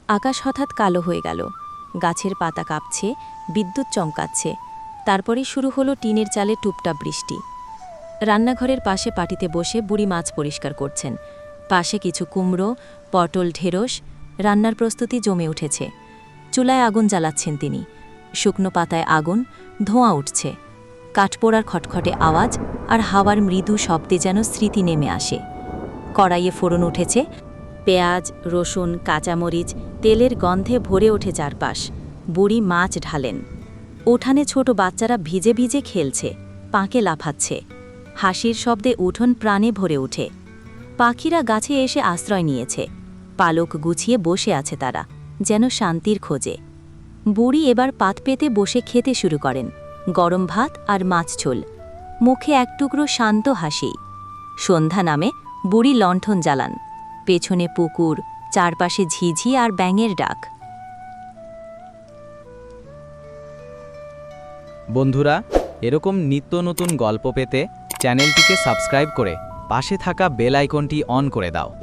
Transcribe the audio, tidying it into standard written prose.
আকাশ হঠাৎ কালো হয়ে গেল। গাছের পাতা কাঁপছে, বিদ্যুৎ চমকাচ্ছে। তারপরেই শুরু হলো টিনের চালে টুপটাপ বৃষ্টি। রান্নাঘরের পাশে পাটিতে বসে বুড়ি মাছ পরিষ্কার করছেন। পাশে কিছু কুমড়ো, পটল, ঢেঁড়স। রান্নার প্রস্তুতি জমে উঠেছে। চুলায় আগুন জ্বালাচ্ছেন তিনি। শুকনো পাতায় আগুন, ধোঁয়া উঠছে। কাঠপোড়ার খটখটে আওয়াজ আর হাওয়ার মৃদু শব্দে যেন স্মৃতি নেমে আসে। কড়াইয়ে ফোড়ন উঠেছে। পেঁয়াজ, রসুন, কাঁচামরিচ, তেলের গন্ধে ভরে ওঠে চারপাশ। বুড়ি মাছ ঢালেন। উঠানে ছোট বাচ্চারা ভিজে ভিজে খেলছে, পাঁকে লাফাচ্ছে। হাসির শব্দে উঠোন প্রাণে ভরে ওঠে। পাখিরা গাছে এসে আশ্রয় নিয়েছে। পালক গুছিয়ে বসে আছে তারা, যেন শান্তির খোঁজে। বুড়ি এবার পাত পেতে বসে খেতে শুরু করেন। গরম ভাত আর মাছ ঝোল, মুখে এক টুকরো শান্ত হাসি। সন্ধ্যা নামে বুড়ি লণ্ঠন জ্বালান। পেছনে পুকুর, চারপাশে ঝিঝি আর ব্যাঙের ডাক। বন্ধুরা, এরকম নিত্য নতুন গল্প পেতে চ্যানেলটিকে সাবস্ক্রাইব করে পাশে থাকা বেল আইকনটি অন করে দাও।